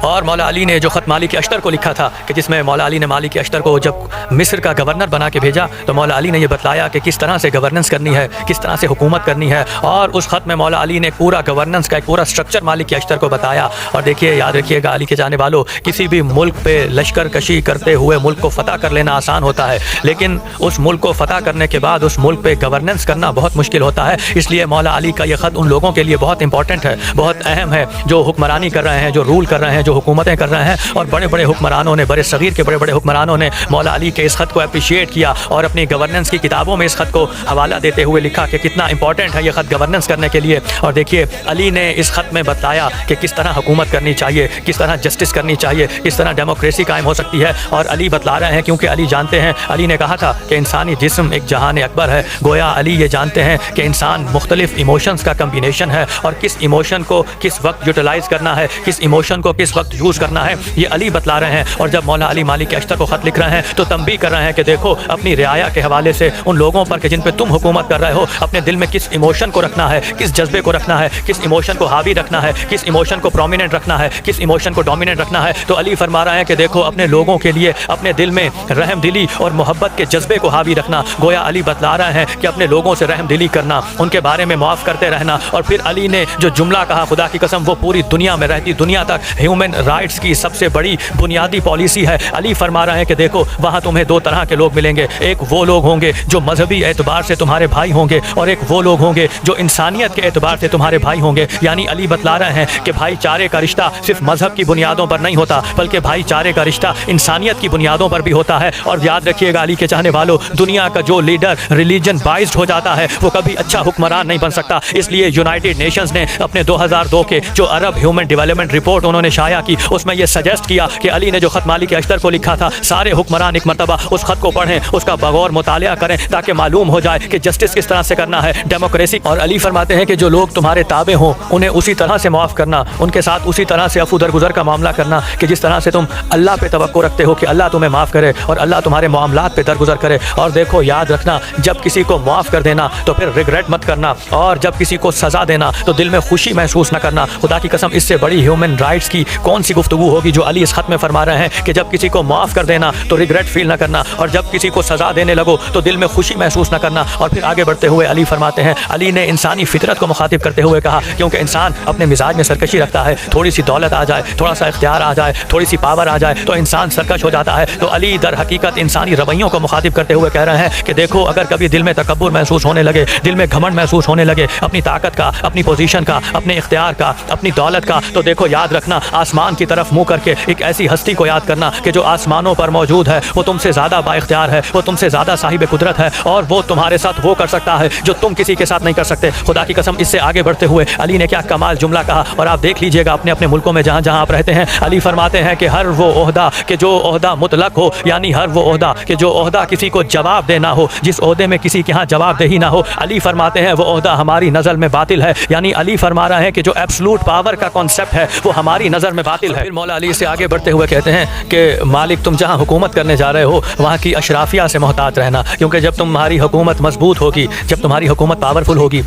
اور مولا علی نے جو خط مالک اشتر کو لکھا تھا کہ جس میں مولا علی نے مالک اشتر کو جب مصر کا گورنر بنا کے بھیجا تو مولا علی نے یہ بتلایا کہ کس طرح سے گورننس کرنی ہے، کس طرح سے حکومت کرنی ہے، اور اس خط میں مولا علی نے پورا گورننس کا ایک پورا سٹرکچر مالک اشتر کو بتایا۔ اور دیکھیے، یاد رکھیے گا علی کے جانے والوں، کسی بھی ملک پہ لشکر کشی کرتے ہوئے ملک کو فتح کر لینا آسان ہوتا ہے، لیکن اس ملک کو فتح کرنے کے بعد اس ملک پہ گورننس کرنا بہت مشکل ہوتا ہے۔ اس لیے مولا علی کا یہ خط ان لوگوں کے لیے بہت امپورٹنٹ ہے، بہت اہم ہے، جو حکمرانی کر رہے ہیں، جو رول کر رہے ہیں، جو حکومتیں کر رہے ہیں، اور بڑے بڑے حکمرانوں نے، بڑے صغیر کے بڑے بڑے حکمرانوں نے مولا علی کے اس خط کو اپریشیٹ کیا اور اپنی گورننس کی کتابوں میں اس خط کو حوالہ دیتے ہوئے لکھا کہ کتنا امپورٹنٹ ہے یہ خط گورننس کرنے کے لیے۔ اور دیکھیے، علی نے اس خط میں بتایا کہ کس طرح حکومت کرنی چاہیے، کس طرح جسٹس کرنی چاہیے، کس طرح ڈیموکریسی قائم ہو سکتی ہے۔ اور علی بتلا رہے ہیں، کیونکہ علی جانتے ہیں، علی نے کہا تھا کہ انسانی جسم ایک جہان اکبر ہے، گویا علی یہ جانتے ہیں کہ انسان مختلف ایموشنز کا کمبینیشن ہے، اور کس ایموشن کو کس وقت یوٹیلائز کرنا ہے، کس ایموشن کو کس وقت یوز کرنا ہے، یہ علی بتلا رہے ہیں۔ اور جب مولا علی مالک اشتر کو خط لکھ رہے ہیں تو تنبیہ کر رہے ہیں کہ دیکھو، اپنی رعایا کے حوالے سے ان لوگوں پر کہ جن پہ تم حکومت کر رہے ہو، اپنے دل میں کس ایموشن کو رکھنا ہے، کس جذبے کو رکھنا ہے، کس ایموشن کو حاوی رکھنا ہے، کس ایموشن کو پرومیننٹ رکھنا ہے، کس ایموشن کو ڈومیننٹ رکھنا ہے۔ تو علی فرما رہا ہے کہ دیکھو، اپنے لوگوں کے لیے اپنے دل میں رحم دلی اور محبت کے جذبے کو حاوی رکھنا۔ گویا علی بتلا رہے ہیں کہ اپنے لوگوں سے رحم دلی کرنا، ان کے بارے میں معاف کرتے رہنا۔ اور پھر علی نے جو جملہ کہا، خدا کی قسم وہ پوری دنیا میں رہتی دنیا تک ہیومن رائٹس کی سب سے بڑی بنیادی پالیسی ہے۔ علی فرما رہے ہیں کہ دیکھو، وہاں تمہیں دو طرح کے لوگ ملیں گے، ایک وہ لوگ ہوں گے جو مذہبی اعتبار سے تمہارے بھائی ہوں گے، اور ایک وہ لوگ ہوں گے جو انسانیت کے اعتبار سے تمہارے بھائی ہوں گے۔ یعنی علی بتلا رہے ہیں کہ بھائی چارے کا رشتہ صرف مذہب کی بنیادوں پر نہیں ہوتا، بلکہ بھائی چارے کا رشتہ انسانیت کی بنیادوں پر بھی ہوتا ہے۔ اور یاد رکھیے گا علی کے چاہنے والوں، دنیا کا جو لیڈر ریلیجن بائزڈ ہو جاتا ہے وہ کبھی اچھا حکمران نہیں بن سکتا۔ اس لیے یونائٹڈ نیشنز نے اپنے 2002 کے جو عرب ہیومن ڈیولپمنٹ رپورٹ انہوں نے شائع کی، اس میں یہ سجیسٹ کیا کہ علی نے جو خط مالک اشتر کو لکھا تھا، سارے حکمران ایک مرتبہ اس خط کو پڑھیں، اس کا بغور مطالعہ کریں، تاکہ معلوم ہو جائے کہ جسٹس کس طرح سے کرنا ہے، ڈیموکریسی۔ اور علی فرماتے ہیں کہ جو لوگ تمہارے تابع ہوں انہیں اسی طرح سے معاف کرنا، ان کے ساتھ اسی طرح سے عفو درگزر کا معاملہ کرنا کہ جس طرح سے تم اللہ پہ توقع رکھتے ہو کہ اللہ تمہیں معاف کرے اور اللہ تمہارے معاملات پہ درگزر کرے۔ اور دیکھو، یاد رکھنا، جب کسی کو معاف کر دینا تو پھر ریگریٹ مت کرنا، اور جب کسی کو سزا دینا تو دل میں خوشی محسوس نہ کرنا۔ خدا کی قسم، اس سے بڑی ہیومن رائٹس کی کون سی گفتگو ہوگی جو علی اس خط میں فرما رہے ہیں کہ جب کسی کو معاف کر دینا تو ریگریٹ فیل نہ کرنا، اور جب کسی کو سزا دینے لگو تو دل میں خوشی محسوس نہ کرنا۔ اور پھر آگے بڑھتے ہوئے علی فرماتے ہیں، علی نے انسانی فطرت کو مخاطب کرتے ہوئے کہا، کیونکہ انسان اپنے مزاج میں سرکشی رکھتا ہے، تھوڑی سی دولت آ جائے، تھوڑا سا اختیار آ جائے، تھوڑی سی پاور آ جائے تو انسان سرکش ہو جاتا ہے۔ تو علی در حقیقت انسانی رویوں کو مخاطب کرتے ہوئے کہہ رہے ہیں کہ دیکھو، اگر کبھی دل میں تکبر محسوس ہونے لگے، دل میں گھمنڈ محسوس ہونے لگے اپنی طاقت کا، اپنی پوزیشن کا، اپنے اختیار کا، اپنی دولت کا، تو دیکھو یاد رکھنا، آسمان کی طرف منہ کر کے ایک ایسی ہستی کو یاد کرنا کہ جو آسمانوں پر موجود ہے، وہ تم سے زیادہ با اختیار ہے، وہ تم سے زیادہ صاحب قدرت ہے، اور وہ تمہارے ساتھ وہ کر سکتا ہے جو تم کسی کے ساتھ نہیں کر سکتے۔ خدا کی قسم، اس سے آگے بڑھتے ہوئے علی نے کیا کمال جملہ کہا، اور آپ دیکھ لیجئے گا اپنے اپنے ملکوں میں جہاں جہاں آپ رہتے ہیں۔ علی فرماتے ہیں کہ ہر وہ عہدہ کہ جو عہدہ مطلق ہو، یعنی ہر وہ عہدہ کہ جو عہدہ کسی کو جواب دینا ہو، جس عہدے میں کسی کے ہاں جواب دہی نہ ہو، علی فرماتے ہیں وہ عہدہ ہماری نظر میں باطل ہے۔ یعنی علی فرما رہے ہیں کہ جو ایبسولوٹ پاور کا کانسیپٹ ہے وہ ہماری نظر میں باطل ہے۔ پھر مولا علی سے آگے بڑھتے ہوئے کہتے ہیں کہ مالک، تم جہاں حکومت کرنے جا رہے ہو وہاں کی اشرافیہ سے محتاط رہنا، کیونکہ جب تمہاری حکومت مضبوط ہوگی، جب تمہاری حکومت پاورفل ہوگی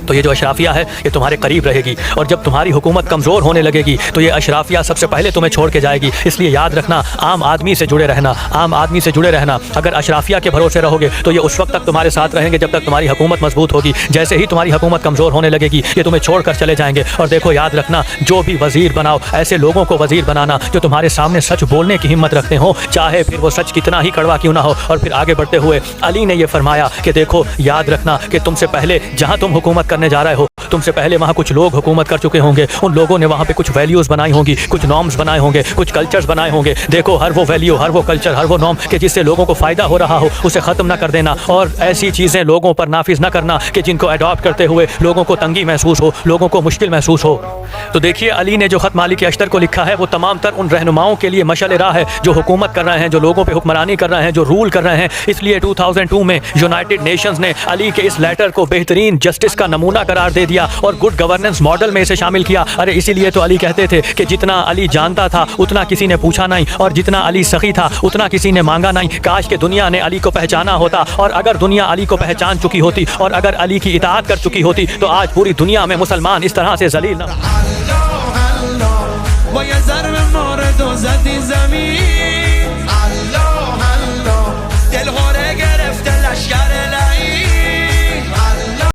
تو یہ جو اشرافیہ ہے یہ تمہارے قریب رہے گی، اور جب تمہاری حکومت کمزور ہونے لگے گی تو یہ اشرافیہ سب سے پہلے تمہیں چھوڑ کے جائے گی۔ اس لیے یاد رکھنا، عام آدمی سے جڑے رہنا، عام آدمی سے جڑے رہنا۔ اگر اشرافیہ کے بھروسے رہو گے تو یہ اس وقت تک تمہارے ساتھ رہیں گے جب تک تمہاری حکومت مضبوط ہوگی۔ جیسے ہی تمہاری حکومت کمزور ہونے لگے گی یہ تمہیں چھوڑ کر چلے جائیں گے۔ اور دیکھو یاد رکھنا، جو بھی وزیر بناؤ، ایسے لوگوں کو وزیر بنانا جو تمہارے سامنے سچ بولنے کی ہمت رکھتے ہوں، چاہے پھر وہ سچ کتنا ہی کڑوا کیوں نہ ہو۔ اور پھر آگے بڑھتے ہوئے علی نے یہ فرمایا کہ دیکھو یاد رکھنا کہ تم سے پہلے جہاں تم حکومت کرنے جا رہے ہو، تم سے پہلے وہاں کچھ لوگ حکومت کر چکے ہوں گے، ان لوگوں نے وہاں پہ کچھ ویلیوز بنائی ہوں گی، کچھ نارمز بنائے ہوں گے، کچھ کلچرز بنائے ہوں گے۔ دیکھو ہر وہ ویلیو، ہر وہ کلچر، ہر وہ نارم کہ جس سے لوگوں کو فائدہ ہو رہا ہو اسے ختم نہ کر دینا، اور ایسی چیزیں لوگوں پر نافذ نہ کرنا کہ جن کو اڈاپٹ کرتے ہوئے لوگوں کو تنگی محسوس ہو، لوگوں کو مشکل محسوس ہو۔ تو دیکھیے علی نے جو خط مالک اشتر کو لکھا ہے وہ تمام تر ان رہنماؤں کے لیے مشعل راہ ہے جو حکومت کر رہے ہیں، جو لوگوں پہ حکمرانی کر رہے ہیں، جو رول کر رہے ہیں۔ اس لیے 2002 میں یونائٹڈ نیشنز نے علی کے اس لیٹر کو بہترین جسٹس کا نمونہ قرار دے دیا اور گڈ گورننس ماڈل میں اسے شامل کیا۔ ارے اسی لیے تو علی کہتے تھے کہ جتنا علی جانتا تھا اتنا کسی نے پوچھا نہیں، اور جتنا علی سخی تھا اتنا کسی نے مانگا نہیں۔ کاش کہ دنیا نے علی کو پہچانا ہوتا، اور اگر دنیا علی کو پہچان چکی ہوتی اور اگر علی کی اطاعت کر چکی ہوتی تو آج پوری دنیا میں مسلمان اس طرح سے ذلیل نہ پای ضرب ما